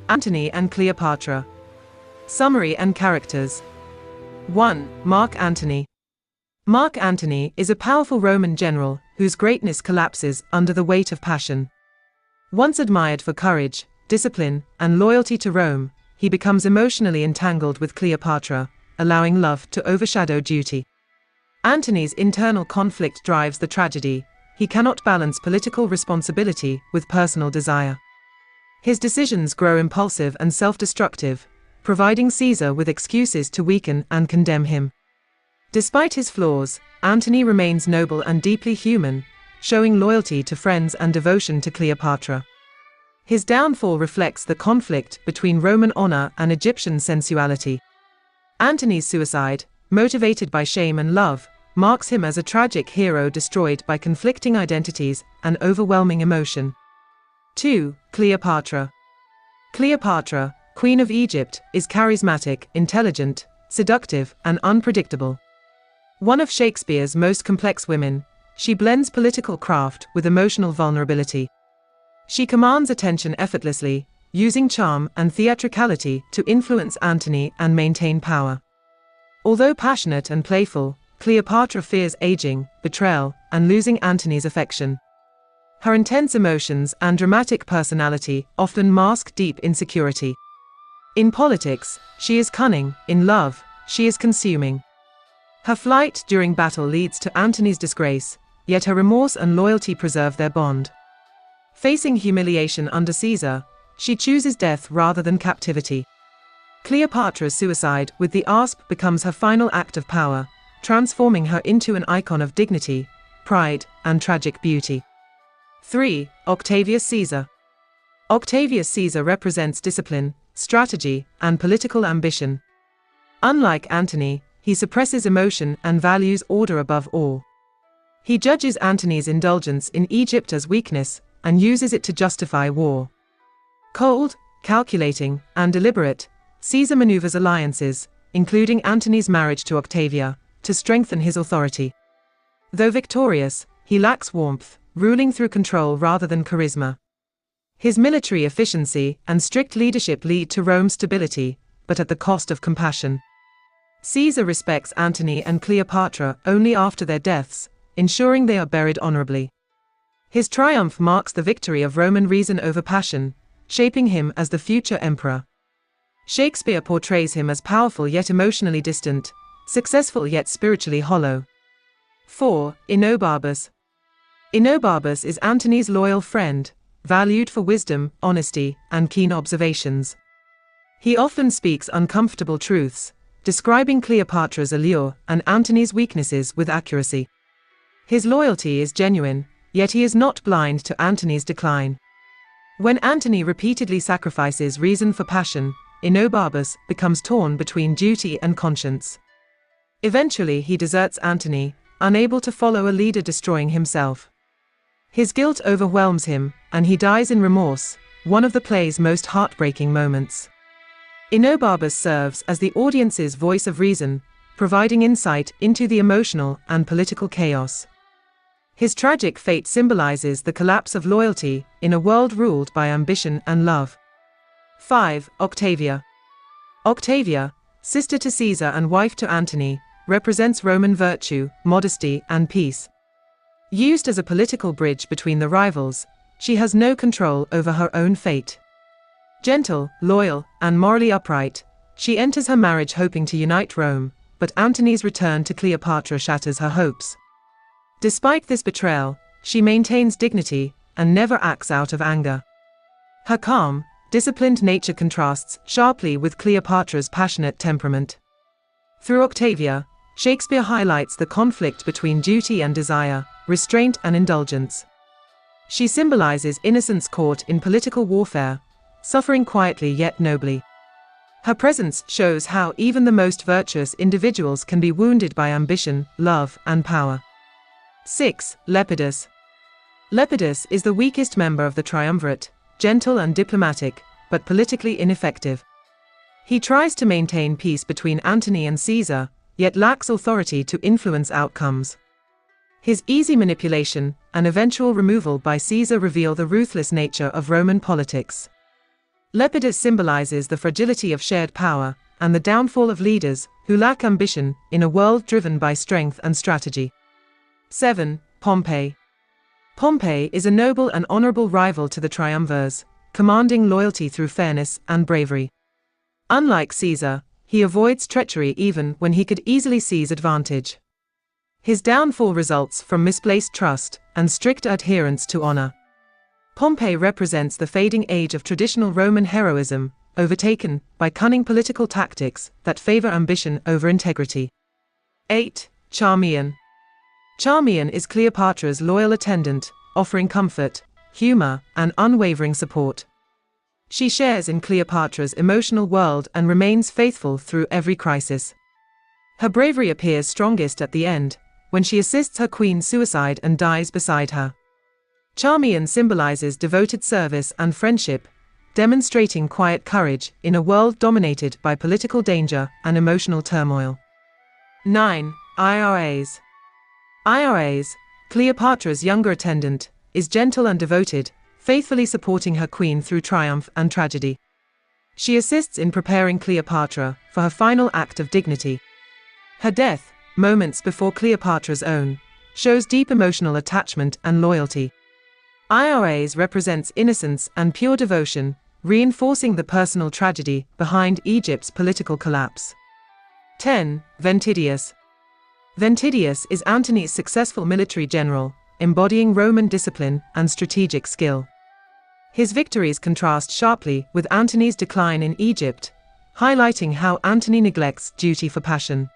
Antony and Cleopatra. Summary and characters. 1. Mark Antony. Mark Antony is a powerful Roman general whose greatness collapses under the weight of passion. Once admired for courage, discipline, and loyalty to Rome, he becomes emotionally entangled with Cleopatra, allowing love to overshadow duty. Antony's internal conflict drives the tragedy. He cannot balance political responsibility with personal desire. His decisions grow impulsive and self-destructive, providing Caesar with excuses to weaken and condemn him. Despite his flaws, Antony remains noble and deeply human, showing loyalty to friends and devotion to Cleopatra. His downfall reflects the conflict between Roman honor and Egyptian sensuality. Antony's suicide, motivated by shame and love, marks him as a tragic hero destroyed by conflicting identities and overwhelming emotion. 2. Cleopatra. Cleopatra, Queen of Egypt, is charismatic, intelligent, seductive, and unpredictable. One of Shakespeare's most complex women, she blends political craft with emotional vulnerability. She commands attention effortlessly, using charm and theatricality to influence Antony and maintain power. Although passionate and playful, Cleopatra fears aging, betrayal, and losing Antony's affection. Her intense emotions and dramatic personality often mask deep insecurity. In politics, she is cunning; in love, she is consuming. Her flight during battle leads to Antony's disgrace, yet her remorse and loyalty preserve their bond. Facing humiliation under Caesar, she chooses death rather than captivity. Cleopatra's suicide with the asp becomes her final act of power, transforming her into an icon of dignity, pride, and tragic beauty. 3. Octavius Caesar. Octavius Caesar represents discipline, strategy, and political ambition. Unlike Antony, he suppresses emotion and values order above all. He judges Antony's indulgence in Egypt as weakness and uses it to justify war. Cold, calculating, and deliberate, Caesar maneuvers alliances, including Antony's marriage to Octavia, to strengthen his authority. Though victorious, he lacks warmth, ruling through control rather than charisma. His military efficiency and strict leadership lead to Rome's stability, but at the cost of compassion. Caesar respects Antony and Cleopatra only after their deaths, ensuring they are buried honorably. His triumph marks the victory of Roman reason over passion, shaping him as the future emperor. Shakespeare portrays him as powerful yet emotionally distant, successful yet spiritually hollow. 4. Enobarbus. Enobarbus is Antony's loyal friend, valued for wisdom, honesty, and keen observations. He often speaks uncomfortable truths, describing Cleopatra's allure and Antony's weaknesses with accuracy. His loyalty is genuine, yet he is not blind to Antony's decline. When Antony repeatedly sacrifices reason for passion, Enobarbus becomes torn between duty and conscience. Eventually he deserts Antony, unable to follow a leader destroying himself. His guilt overwhelms him, and he dies in remorse, one of the play's most heartbreaking moments. Enobarbus serves as the audience's voice of reason, providing insight into the emotional and political chaos. His tragic fate symbolizes the collapse of loyalty in a world ruled by ambition and love. 5. Octavia. Octavia, sister to Caesar and wife to Antony, represents Roman virtue, modesty, and peace. Used as a political bridge between the rivals, she has no control over her own fate. Gentle, loyal, and morally upright, she enters her marriage hoping to unite Rome, but Antony's return to Cleopatra shatters her hopes. Despite this betrayal, she maintains dignity and never acts out of anger. Her calm, disciplined nature contrasts sharply with Cleopatra's passionate temperament. Through Octavia, Shakespeare highlights the conflict between duty and desire, restraint and indulgence. She symbolizes innocence caught in political warfare, suffering quietly yet nobly. Her presence shows how even the most virtuous individuals can be wounded by ambition, love, and power. 6. Lepidus. Lepidus is the weakest member of the triumvirate, gentle and diplomatic, but politically ineffective. He tries to maintain peace between Antony and Caesar, yet lacks authority to influence outcomes. His easy manipulation and eventual removal by Caesar reveal the ruthless nature of Roman politics. Lepidus symbolizes the fragility of shared power and the downfall of leaders who lack ambition in a world driven by strength and strategy. 7. Pompey. Pompey is a noble and honorable rival to the triumvirs, commanding loyalty through fairness and bravery. Unlike Caesar, he avoids treachery even when he could easily seize advantage. His downfall results from misplaced trust and strict adherence to honor. Pompey represents the fading age of traditional Roman heroism, overtaken by cunning political tactics that favor ambition over integrity. 8. Charmian. Charmian is Cleopatra's loyal attendant, offering comfort, humor, and unwavering support. She shares in Cleopatra's emotional world and remains faithful through every crisis. Her bravery appears strongest at the end, when she assists her queen's suicide and dies beside her. Charmian symbolizes devoted service and friendship, demonstrating quiet courage in a world dominated by political danger and emotional turmoil. 9. IRAs. IRAs, Cleopatra's younger attendant, is gentle and devoted, faithfully supporting her queen through triumph and tragedy. She assists in preparing Cleopatra for her final act of dignity. Her death, moments before Cleopatra's own, shows deep emotional attachment and loyalty. IRAs represents innocence and pure devotion, reinforcing the personal tragedy behind Egypt's political collapse. 10. Ventidius. Ventidius is Antony's successful military general, embodying Roman discipline and strategic skill. His victories contrast sharply with Antony's decline in Egypt, highlighting how Antony neglects duty for passion.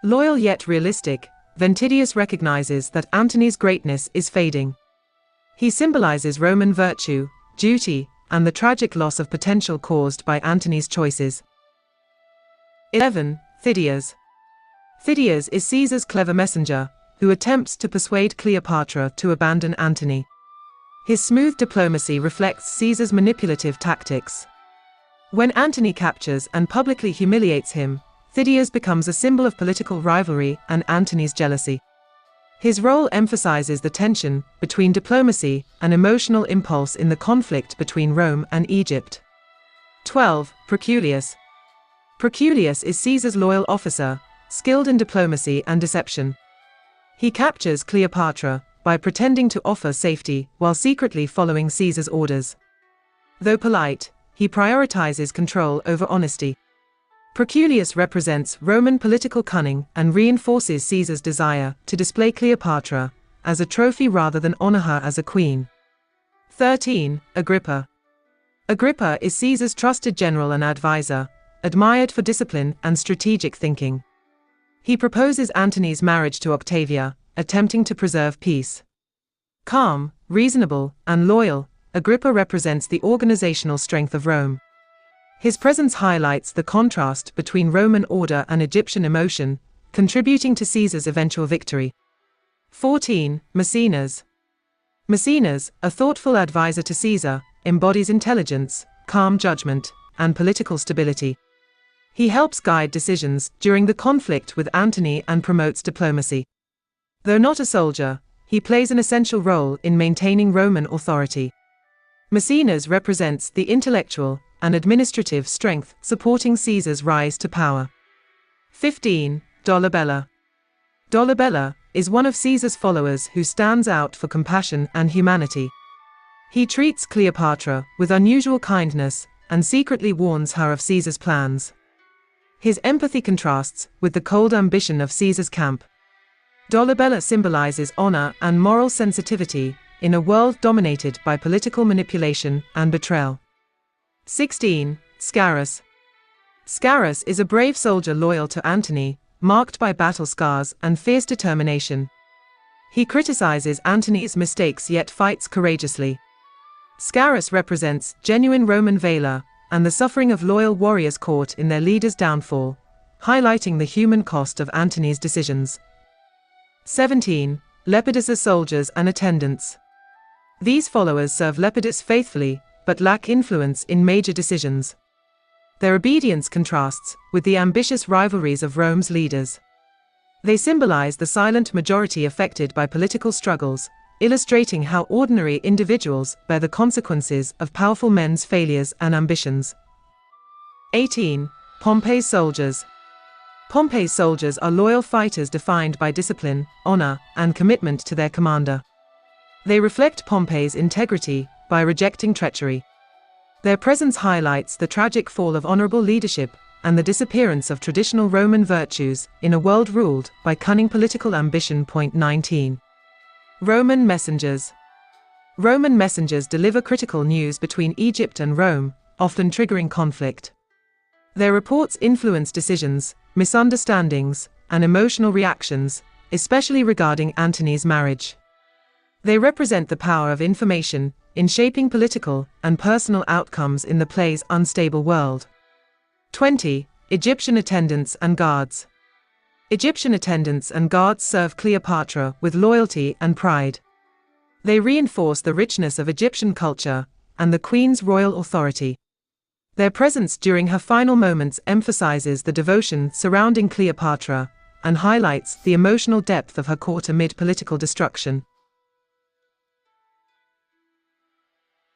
Loyal yet realistic, Ventidius recognizes that Antony's greatness is fading. He symbolizes Roman virtue, duty, and the tragic loss of potential caused by Antony's choices. 11. Phidias. Phidias is Caesar's clever messenger, who attempts to persuade Cleopatra to abandon Antony. His smooth diplomacy reflects Caesar's manipulative tactics. When Antony captures and publicly humiliates him, Phidias becomes a symbol of political rivalry and Antony's jealousy. His role emphasizes the tension between diplomacy and emotional impulse in the conflict between Rome and Egypt. 12. Proculius. Proculius is Caesar's loyal officer, skilled in diplomacy and deception. He captures Cleopatra by pretending to offer safety while secretly following Caesar's orders. Though polite, he prioritizes control over honesty. Proculius represents Roman political cunning and reinforces Caesar's desire to display Cleopatra as a trophy rather than honor her as a queen. 13. Agrippa. Agrippa is Caesar's trusted general and advisor, admired for discipline and strategic thinking. He proposes Antony's marriage to Octavia, attempting to preserve peace. Calm, reasonable, and loyal, Agrippa represents the organizational strength of Rome. His presence highlights the contrast between Roman order and Egyptian emotion, contributing to Caesar's eventual victory. 14. Maecenas. Maecenas, a thoughtful advisor to Caesar, embodies intelligence, calm judgment, and political stability. He helps guide decisions during the conflict with Antony and promotes diplomacy. Though not a soldier, he plays an essential role in maintaining Roman authority. Maecenas represents the intellectual and administrative strength supporting Caesar's rise to power. 15. Dolabella. Dolabella is one of Caesar's followers who stands out for compassion and humanity. He treats Cleopatra with unusual kindness and secretly warns her of Caesar's plans. His empathy contrasts with the cold ambition of Caesar's camp. Dolabella symbolizes honor and moral sensitivity in a world dominated by political manipulation and betrayal. 16. Scarus. Scarus is a brave soldier loyal to Antony, marked by battle scars and fierce determination. He criticizes Antony's mistakes yet fights courageously. Scarus represents genuine Roman valor and the suffering of loyal warriors caught in their leader's downfall, highlighting the human cost of Antony's decisions. 17. Lepidus' soldiers and attendants. These followers serve Lepidus faithfully, but lack influence in major decisions. Their obedience contrasts with the ambitious rivalries of Rome's leaders. They symbolize the silent majority affected by political struggles, illustrating how ordinary individuals bear the consequences of powerful men's failures and ambitions. 18. Pompey's soldiers. Pompey's soldiers are loyal fighters defined by discipline, honor, and commitment to their commander. They reflect Pompey's integrity by rejecting treachery. Their presence highlights the tragic fall of honorable leadership and the disappearance of traditional Roman virtues in a world ruled by cunning political ambition. 19. Roman messengers. Roman messengers deliver critical news between Egypt and Rome, often triggering conflict. Their reports influence decisions, misunderstandings, and emotional reactions, especially regarding Antony's marriage. They represent the power of information in shaping political and personal outcomes in the play's unstable world. 20. Egyptian attendants and guards. Egyptian attendants and guards serve Cleopatra with loyalty and pride. They reinforce the richness of Egyptian culture and the queen's royal authority. Their presence during her final moments emphasizes the devotion surrounding Cleopatra and highlights the emotional depth of her court amid political destruction.